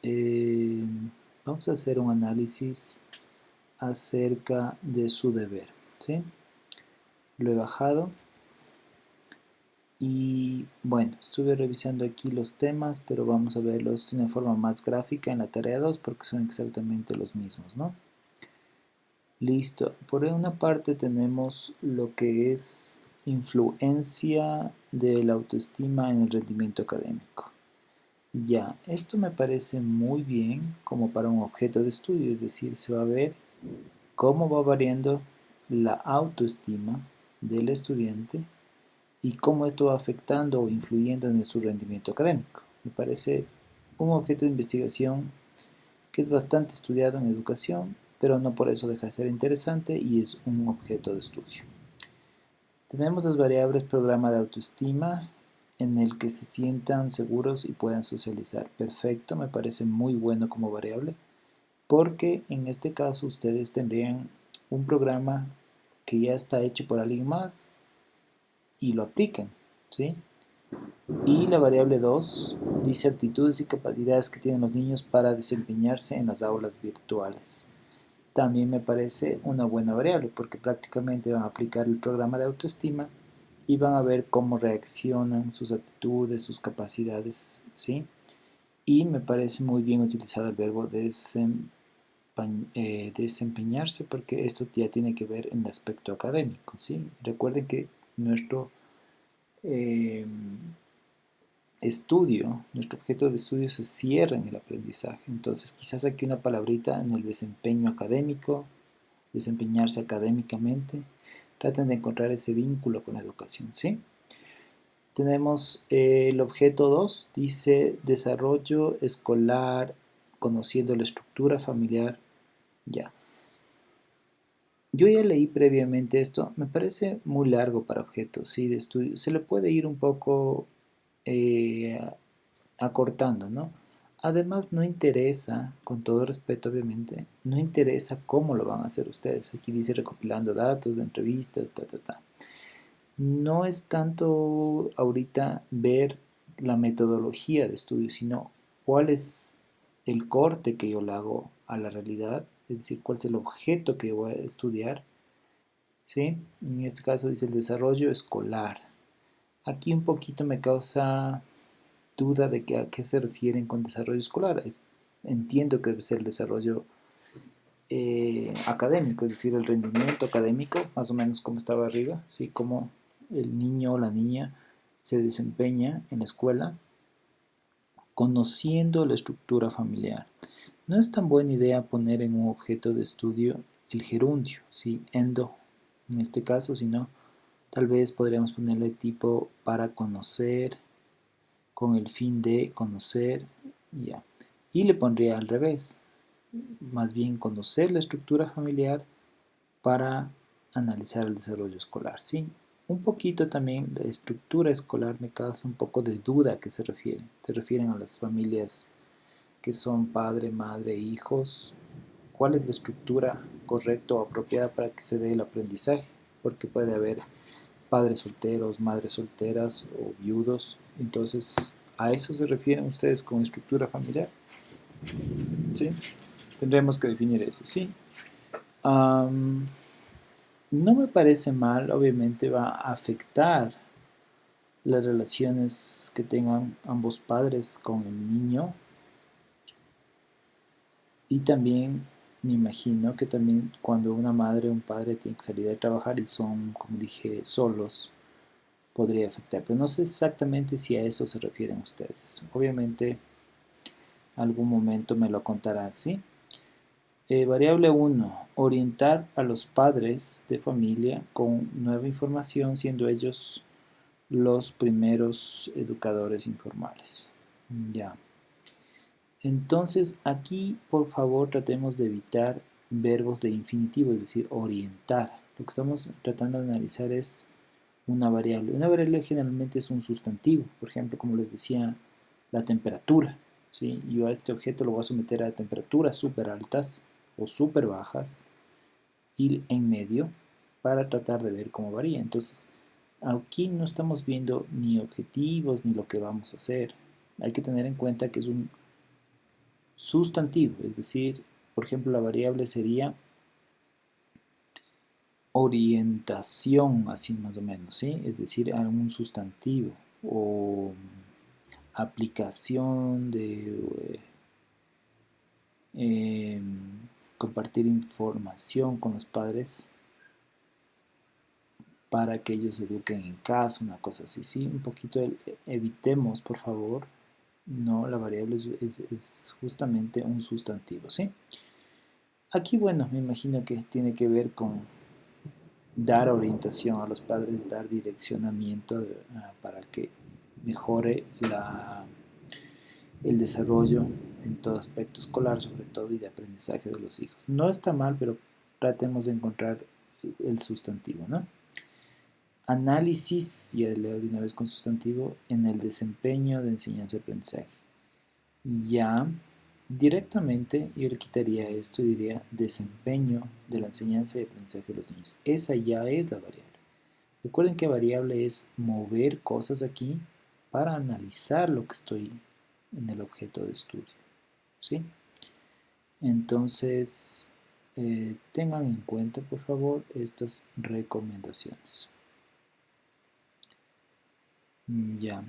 eh, vamos a hacer un análisis acerca de su deber, ¿sí? Lo he bajado y bueno, estuve revisando aquí los temas, pero vamos a verlos de una forma más gráfica en la tarea 2 porque son exactamente los mismos, ¿no? Listo, por una parte tenemos lo que es influencia de la autoestima en el rendimiento académico. Ya, esto me parece muy bien como para un objeto de estudio, es decir, se va a ver cómo va variando la autoestima del estudiante y cómo esto va afectando o influyendo en su rendimiento académico. Me parece un objeto de investigación que es bastante estudiado en educación, pero no por eso deja de ser interesante y es un objeto de estudio. Tenemos las variables programa de autoestima en el que se sientan seguros y puedan socializar. Perfecto, me parece muy bueno como variable, porque en este caso ustedes tendrían un programa que ya está hecho por alguien más y lo aplican, ¿sí? Y la variable 2 dice aptitudes y capacidades que tienen los niños para desempeñarse en las aulas virtuales. También me parece una buena variable porque prácticamente van a aplicar el programa de autoestima y van a ver cómo reaccionan sus aptitudes, sus capacidades, ¿sí? Y me parece muy bien utilizar el verbo desempeñarse porque esto ya tiene que ver en el aspecto académico, ¿sí? Recuerden que nuestro eh, nuestro objeto de estudio se cierra en el aprendizaje. Entonces, quizás aquí una palabrita en el desempeño académico, desempeñarse académicamente. Traten de encontrar ese vínculo con la educación, ¿sí? Tenemos el objeto 2, dice desarrollo escolar, conociendo la estructura familiar. Ya. Yo ya leí previamente esto, me parece muy largo para objetos, ¿sí? De estudio. Se le puede ir un poco eh, acortando, ¿no? Además, no interesa, con todo respeto obviamente, no interesa cómo lo van a hacer ustedes. Aquí dice recopilando datos de entrevistas, ta. No es tanto ahorita ver la metodología de estudio, sino cuál es el corte que yo le hago a la realidad, es decir, cuál es el objeto que yo voy a estudiar, ¿sí? En este caso dice el desarrollo escolar. Aquí un poquito me causa duda de que a qué se refieren con desarrollo escolar. Entiendo que debe ser el desarrollo académico, es decir, el rendimiento académico, más o menos como estaba arriba, ¿sí? Como el niño o la niña se desempeña en la escuela conociendo la estructura familiar. No es tan buena idea poner en un objeto de estudio el gerundio, ¿sí? Endo, en este caso, sino tal vez podríamos ponerle tipo para conocer, con el fin de conocer, ya. Y le pondría al revés, más bien conocer la estructura familiar para analizar el desarrollo escolar, ¿sí? Un poquito también la estructura escolar me causa un poco de duda a qué se refieren. Se refieren a las familias que son padre, madre, hijos. ¿Cuál es la estructura correcta o apropiada para que se dé el aprendizaje? Porque puede haber padres solteros, madres solteras o viudos. Entonces, ¿a eso se refieren ustedes con estructura familiar? ¿Sí? Tendremos que definir eso, ¿sí? No me parece mal, obviamente va a afectar las relaciones que tengan ambos padres con el niño y también me imagino que también cuando una madre o un padre tiene que salir a trabajar y son, como dije, solos, podría afectar, pero no sé exactamente si a eso se refieren ustedes. Obviamente, algún momento me lo contarán, ¿sí? Variable 1. Orientar a los padres de familia con nueva información, siendo ellos los primeros educadores informales. Ya. Entonces, aquí, por favor, tratemos de evitar verbos de infinitivo, es decir, orientar. Lo que estamos tratando de analizar es una variable. Una variable generalmente es un sustantivo, por ejemplo, como les decía, la temperatura. ¿Sí? Yo a este objeto lo voy a someter a temperaturas súper altas o súper bajas y en medio para tratar de ver cómo varía. Entonces, aquí no estamos viendo ni objetivos ni lo que vamos a hacer. Hay que tener en cuenta que es un sustantivo, es decir, por ejemplo, la variable sería orientación, así más o menos, ¿sí? Es decir, algún sustantivo o aplicación de eh, compartir información con los padres para que ellos eduquen en casa, una cosa así, ¿sí? Un poquito evitemos, por favor, no, la variable es justamente un sustantivo, ¿sí? Aquí, bueno, me imagino que tiene que ver con dar orientación a los padres, dar direccionamiento para que mejore el desarrollo en todo aspecto escolar, sobre todo, y de aprendizaje de los hijos. No está mal, pero tratemos de encontrar el sustantivo, ¿no? Análisis, ya leo de una vez con sustantivo, en el desempeño de enseñanza-aprendizaje. Ya directamente yo le quitaría esto y diría desempeño de la enseñanza y aprendizaje de los niños. Esa ya es la variable. Recuerden que variable es mover cosas aquí para analizar lo que estoy en el objeto de estudio, ¿sí? Entonces, tengan en cuenta, por favor, estas recomendaciones. Ya.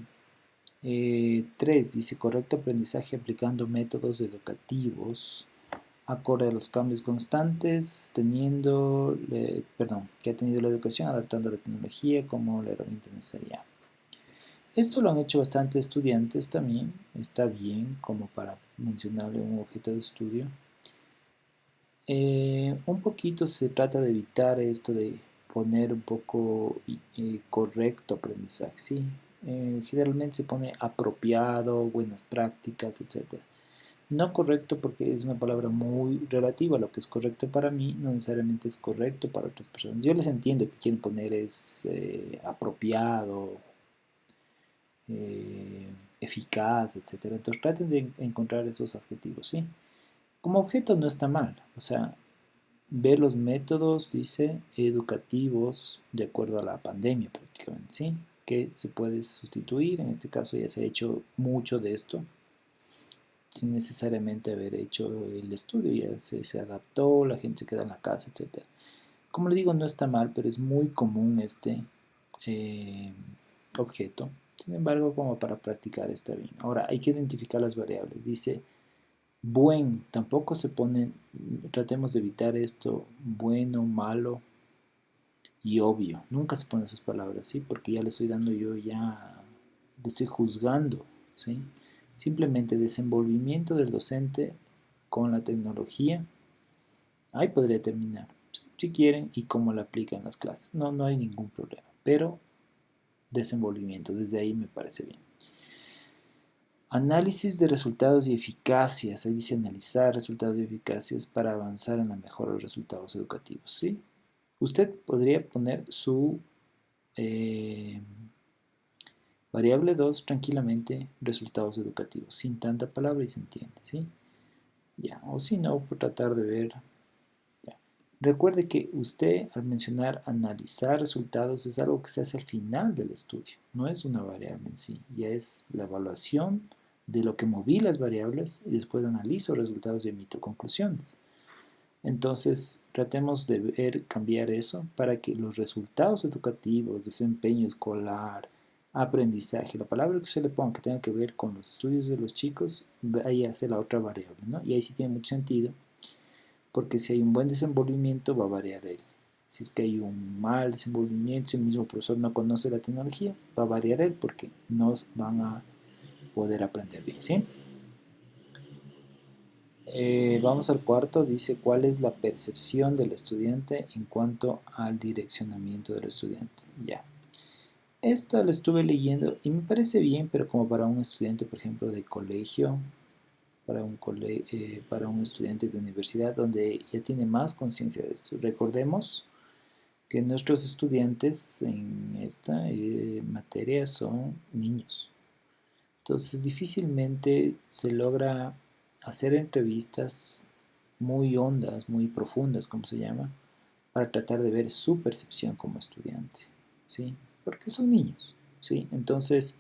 3. Dice correcto aprendizaje aplicando métodos educativos acorde a los cambios constantes, que ha tenido la educación, adaptando la tecnología como la herramienta necesaria. Esto lo han hecho bastantes estudiantes también, está bien como para mencionarle un objeto de estudio. Un poquito se trata de evitar esto de poner un poco correcto aprendizaje, ¿sí? Generalmente se pone apropiado, buenas prácticas, etc. No correcto porque es una palabra muy relativa. Lo que es correcto para mí no necesariamente es correcto para otras personas. Yo les entiendo que quieren poner es apropiado, eh, eficaz, etcétera. Entonces traten de encontrar esos adjetivos, ¿sí? Como objeto no está mal, o sea, ver los métodos, dice, educativos de acuerdo a la pandemia prácticamente, ¿sí? Que se puede sustituir, en este caso ya se ha hecho mucho de esto, sin necesariamente haber hecho el estudio, ya se adaptó, la gente se queda en la casa, etcétera. Como le digo, no está mal, pero es muy común este eh, objeto. Sin embargo, como para practicar está bien. Ahora, hay que identificar las variables. Dice buen, tampoco se pone, tratemos de evitar esto, bueno, malo y obvio. Nunca se ponen esas palabras, ¿sí? Porque ya le estoy dando yo, ya le estoy juzgando, ¿sí? Simplemente desenvolvimiento del docente con la tecnología. Ahí podría terminar, si quieren, y cómo la aplican en las clases. No, no hay ningún problema. Pero desenvolvimiento, desde ahí me parece bien. Análisis de resultados y eficacias. Ahí dice analizar resultados y eficacias para avanzar en la mejora de los resultados educativos, ¿sí? Usted podría poner su variable 2 tranquilamente, resultados educativos, sin tanta palabra y se entiende, ¿sí? Ya, o si no, por tratar de ver. Ya. Recuerde que usted al mencionar analizar resultados es algo que se hace al final del estudio, no es una variable en sí, ya es la evaluación de lo que moví las variables y después analizo resultados y emito conclusiones. Entonces, tratemos de ver, cambiar eso para que los resultados educativos, desempeño escolar, aprendizaje, la palabra que usted le ponga que tenga que ver con los estudios de los chicos, ahí hace la otra variable, ¿no? Y ahí sí tiene mucho sentido, porque si hay un buen desenvolvimiento va a variar él. Si es que hay un mal desenvolvimiento, si el mismo profesor no conoce la tecnología, va a variar él porque no van a poder aprender bien, ¿sí? Vamos al cuarto, dice cuál es la percepción del estudiante en cuanto al direccionamiento del estudiante. Ya. Esto lo estuve leyendo y me parece bien, pero como para un estudiante, por ejemplo, de colegio, para un estudiante de universidad donde ya tiene más conciencia de esto. Recordemos que nuestros estudiantes en esta materia son niños. Entonces difícilmente se logra hacer entrevistas muy hondas, muy profundas, como se llama, para tratar de ver su percepción como estudiante, ¿sí? Porque son niños, ¿sí? Entonces,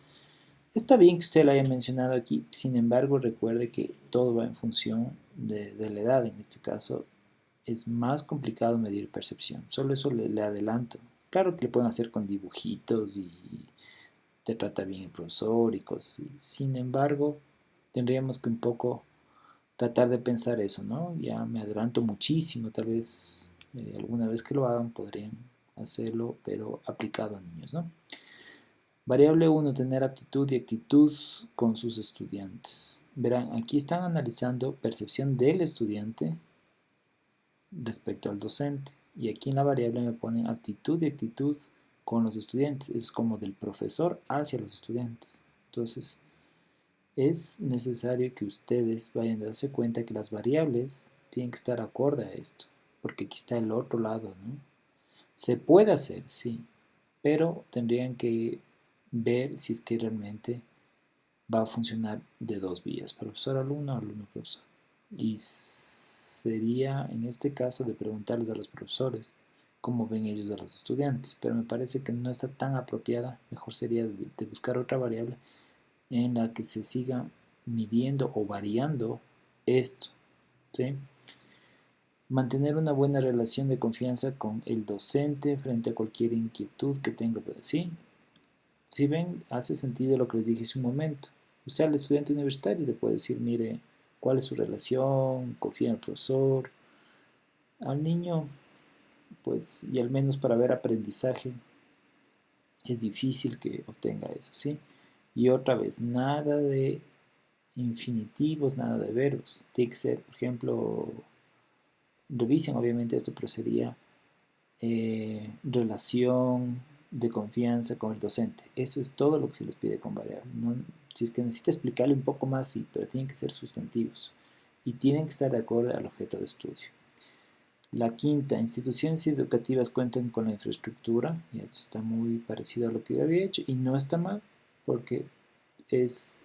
Está bien que usted lo haya mencionado aquí, sin embargo, recuerde que todo va en función de la edad. En este caso, es más complicado medir percepción. Solo eso le adelanto. Claro que le pueden hacer con dibujitos y te trata bien el profesor y cosas así. Sin embargo, tendríamos que un poco tratar de pensar eso, ¿no? Ya me adelanto muchísimo, tal vez alguna vez que lo hagan podrían hacerlo, pero aplicado a niños, ¿no? Variable uno, tener aptitud y actitud con sus estudiantes. Verán, aquí están analizando percepción del estudiante respecto al docente. Y aquí en la variable me ponen aptitud y actitud con los estudiantes. Es como del profesor hacia los estudiantes. Entonces, es necesario que ustedes vayan a darse cuenta que las variables tienen que estar acorde a esto. Porque aquí está el otro lado, ¿no? Se puede hacer, sí, pero tendrían que ver si es que realmente va a funcionar de dos vías, profesor-alumno, alumno-profesor. Y sería en este caso de preguntarles a los profesores cómo ven ellos a los estudiantes, pero me parece que no está tan apropiada, mejor sería de buscar otra variable en la que se siga midiendo o variando esto, ¿sí? Mantener una buena relación de confianza con el docente frente a cualquier inquietud que tenga, ¿sí? Si ven, hace sentido lo que les dije hace un momento. Usted al estudiante universitario le puede decir, mire, cuál es su relación, confía en el profesor. Al niño, pues, y al menos para ver aprendizaje, es difícil que obtenga eso, ¿sí? Y otra vez, nada de infinitivos, nada de verbos. Tiene que ser, por ejemplo, revisen obviamente esto, pero sería relación de confianza con el docente. Eso es todo lo que se les pide con variable. No, si es que necesita explicarle un poco más, sí, pero tienen que ser sustantivos y tienen que estar de acuerdo al objeto de estudio. La quinta, instituciones educativas cuentan con la infraestructura, y esto está muy parecido a lo que yo había hecho, y no está mal, porque es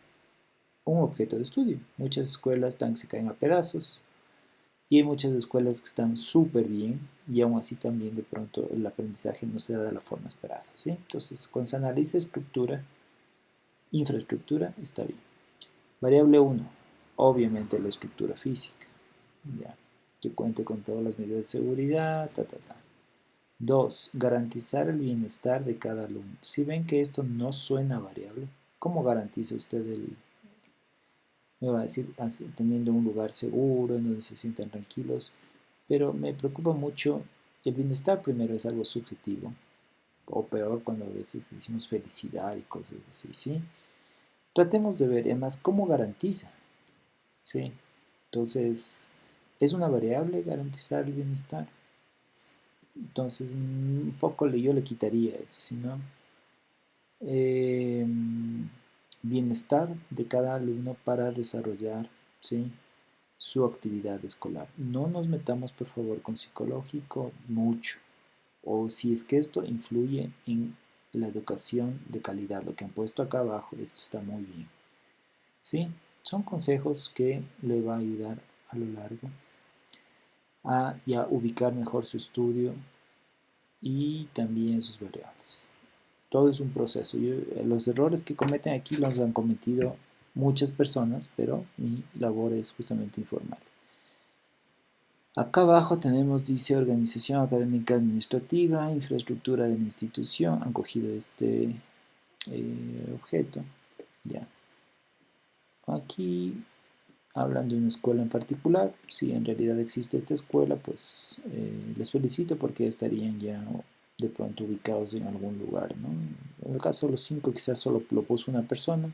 un objeto de estudio. Muchas escuelas están que se caen a pedazos, y hay muchas escuelas que están súper bien y aún así también de pronto el aprendizaje no se da de la forma esperada, ¿sí? Entonces, cuando se analiza estructura, infraestructura, está bien. Variable uno, obviamente la estructura física, ya, que cuente con todas las medidas de seguridad, ta, ta, ta. 2. Garantizar el bienestar de cada alumno. Si ven que esto no suena variable, ¿cómo garantiza usted me va a decir, teniendo un lugar seguro en donde se sientan tranquilos? Pero me preocupa mucho, el bienestar primero es algo subjetivo, o peor cuando a veces decimos felicidad y cosas así, ¿sí? Tratemos de ver, además, cómo garantiza, ¿sí? Entonces, ¿es una variable garantizar el bienestar? Entonces, un poco yo le quitaría eso, ¿sí no? Eh, bienestar de cada alumno para desarrollar, ¿sí? Su actividad escolar. No nos metamos, por favor, con psicológico mucho. O si es que esto influye en la educación de calidad, lo que han puesto acá abajo, esto está muy bien. ¿Sí? Son consejos que le va a ayudar a lo largo a ubicar mejor su estudio y también sus variables. Todo es un proceso. Los errores que cometen aquí los han cometido muchas personas, pero mi labor es justamente informar. Acá abajo tenemos, dice, organización académica administrativa, infraestructura de la institución. Han cogido este objeto. Ya. Aquí hablan de una escuela en particular. Si en realidad existe esta escuela, pues les felicito porque estarían ya de pronto ubicados en algún lugar, ¿no? En el caso de los 5, quizás solo lo puso una persona,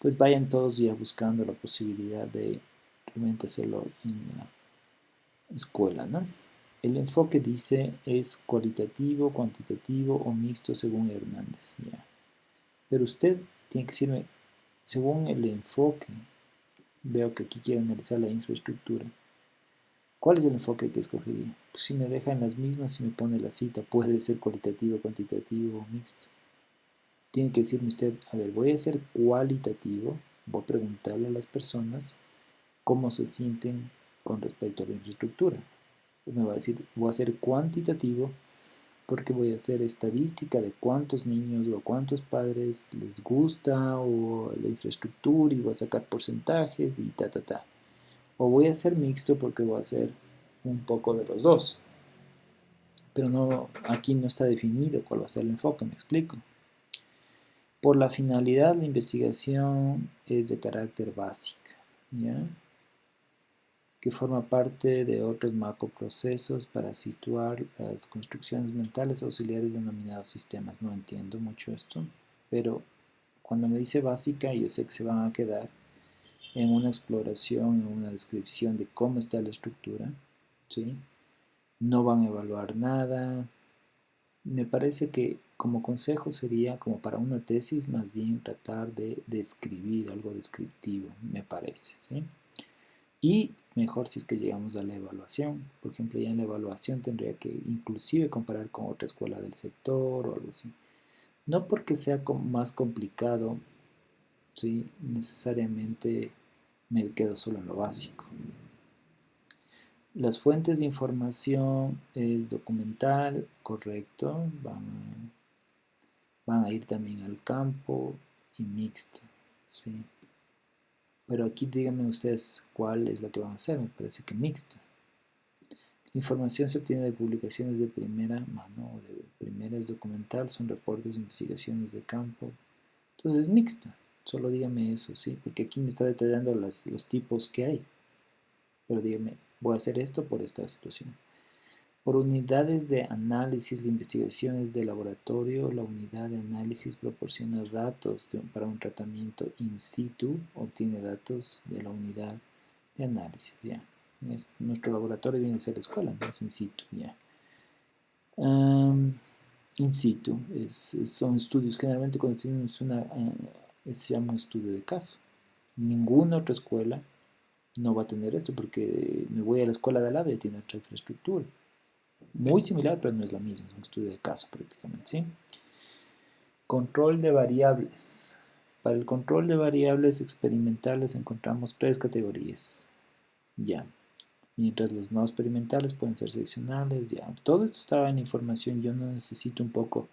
pues vayan todos ya buscando la posibilidad de realmente hacerlo en la escuela, ¿no? El enfoque, dice, es cualitativo, cuantitativo o mixto según Hernández. Ya. Pero usted tiene que decirme, según el enfoque, veo que aquí quiere analizar la infraestructura. ¿Cuál es el enfoque que escogería? Pues si me deja en las mismas, si me pone la cita, puede ser cualitativo, cuantitativo o mixto. Tiene que decirme usted, a ver, voy a ser cualitativo, voy a preguntarle a las personas cómo se sienten con respecto a la infraestructura. Me va a decir, voy a ser cuantitativo, porque voy a hacer estadística de cuántos niños o cuántos padres les gusta o la infraestructura y voy a sacar porcentajes y ta, ta, ta. O voy a hacer mixto porque voy a hacer un poco de los dos. Pero no, aquí no está definido cuál va a ser el enfoque, me explico. Por la finalidad, la investigación es de carácter básico, ¿ya? Que forma parte de otros macroprocesos para situar las construcciones mentales auxiliares denominados sistemas. No entiendo mucho esto, pero cuando me dice básica, yo sé que se van a quedar en una exploración, en una descripción de cómo está la estructura, ¿sí? No van a evaluar nada. Me parece que como consejo sería, como para una tesis, más bien tratar de describir algo descriptivo, me parece, ¿sí? Y mejor si es que llegamos a la evaluación. Por ejemplo, ya en la evaluación tendría que inclusive comparar con otra escuela del sector o algo así. No porque sea más complicado, ¿sí? Necesariamente me quedo solo en lo básico. Las fuentes de información es documental, correcto. Van a ir también al campo y mixto, ¿sí? Pero aquí díganme ustedes cuál es la que van a hacer. Me parece que mixto. La información se obtiene de publicaciones de primera mano o de primeras documental, son reportes, investigaciones de campo. Entonces es mixta. Solo dígame eso, ¿sí? Porque aquí me está detallando los tipos que hay. Pero dígame, voy a hacer esto por esta situación. Por unidades de análisis, la investigación es de laboratorio. La unidad de análisis proporciona datos para un tratamiento in situ. Obtiene datos de la unidad de análisis, ya. Nuestro laboratorio viene a ser la escuela, entonces in situ, ya. In situ son estudios, generalmente cuando tienes se llama un estudio de caso. Ninguna otra escuela no va a tener esto porque me voy a la escuela de al lado y tiene otra infraestructura. Muy similar, pero no es la misma, es un estudio de caso prácticamente, ¿sí? Control de variables. Para el control de variables experimentales encontramos tres categorías. Ya. Mientras las no experimentales pueden ser seccionales, ya. Todo esto estaba en información, yo no necesito un poco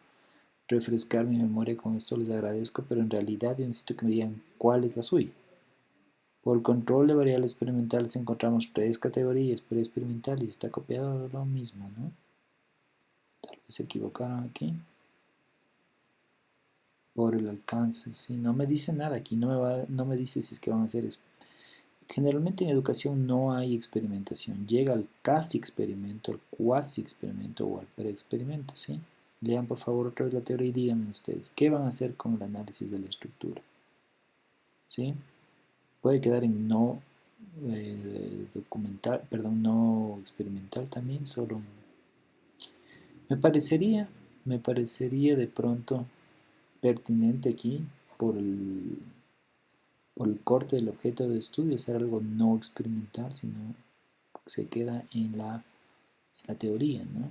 refrescar mi memoria con esto, les agradezco, pero en realidad yo necesito que me digan cuál es la suya. Por el control de variables experimentales encontramos tres categorías, pre-experimental y está copiado lo mismo, ¿no? Tal vez se equivocaron aquí. Por el alcance, ¿sí? No me dice nada aquí, no me dice si es que van a hacer. Generalmente en educación no hay experimentación, llega al casi experimento, al cuasi experimento o al pre-experimento, ¿sí? Lean por favor otra vez la teoría y díganme ustedes, ¿qué van a hacer con el análisis de la estructura? ¿Sí? Puede quedar en no documental, perdón, no experimental también, solo me parecería, me parecería de pronto pertinente aquí por el corte del objeto de estudio, hacer algo no experimental, sino se queda en la teoría, ¿no?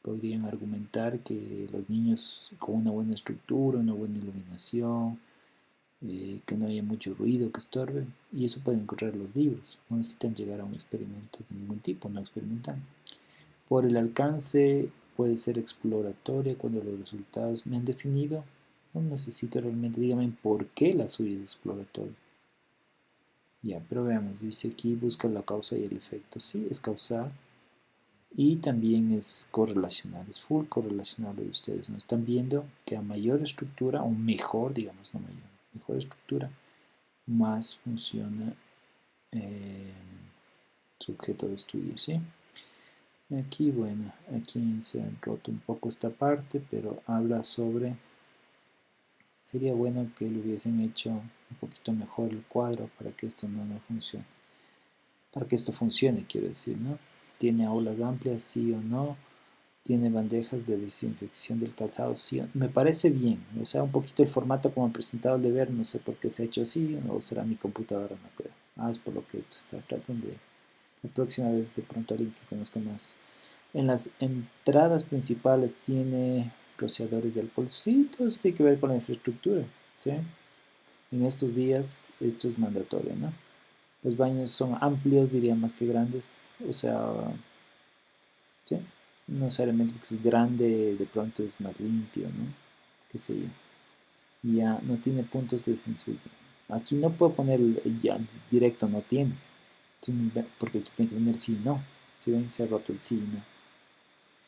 Podrían argumentar que los niños con una buena estructura, una buena iluminación, que no haya mucho ruido que estorbe, y eso pueden encontrar los libros, no necesitan llegar a un experimento de ningún tipo, no experimental. Por el alcance puede ser exploratoria cuando los resultados me han definido, no necesito realmente, díganme por qué la suya es exploratoria. Ya, pero veamos, dice aquí busca la causa y el efecto, sí, es causal. Y también es correlacional, es full correlacional lo de ustedes, ¿no? Están viendo que a mayor estructura, o mejor, digamos, no mayor, mejor estructura, más funciona su objeto de estudio, ¿sí? Aquí, bueno, aquí se ha roto un poco esta parte, pero habla sobre, sería bueno que lo hubiesen hecho un poquito mejor el cuadro para que esto no funcione. Para que esto funcione, quiero decir, ¿no? ¿Tiene aulas amplias, sí o no? ¿Tiene bandejas de desinfección del calzado? Sí, me parece bien. O sea, un poquito el formato como presentado el deber, no sé por qué se ha hecho así, o será mi computadora, no creo. Es por lo que esto está. Traten de, la próxima vez de pronto alguien que conozca más. En las entradas principales tiene rociadores de alcohol. Sí, todo esto tiene que ver con la infraestructura, ¿sí? En estos días esto es mandatorio, ¿no? Los baños son amplios, diría más que grandes. O sea, ¿sí? no necesariamente porque es grande, de pronto es más limpio, ¿no? Qué sé yo. Y ya no tiene puntos de censura. Aquí no puedo poner ya directo, no tiene, porque aquí tiene que poner sí y no. Si ven, se ha roto el sí y no.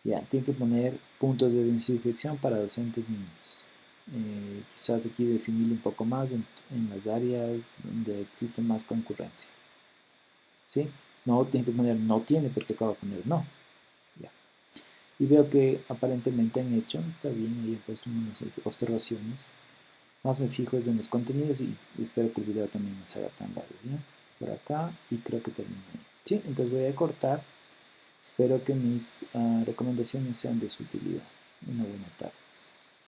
Ya, tiene que poner puntos de desinfección para docentes y niños. Quizás aquí definirlo un poco más en las áreas donde existe más concurrencia. ¿Sí? No tiene que poner no tiene porque acaba de poner no. Ya. Y veo que aparentemente han hecho, está bien, ahí he puesto unas observaciones. Más me fijo es en los contenidos y espero que el video también no se haga tan largo. ¿Ya? Por acá y creo que terminé. Sí, entonces voy a cortar. Espero que mis recomendaciones sean de su utilidad. Una buena tarde.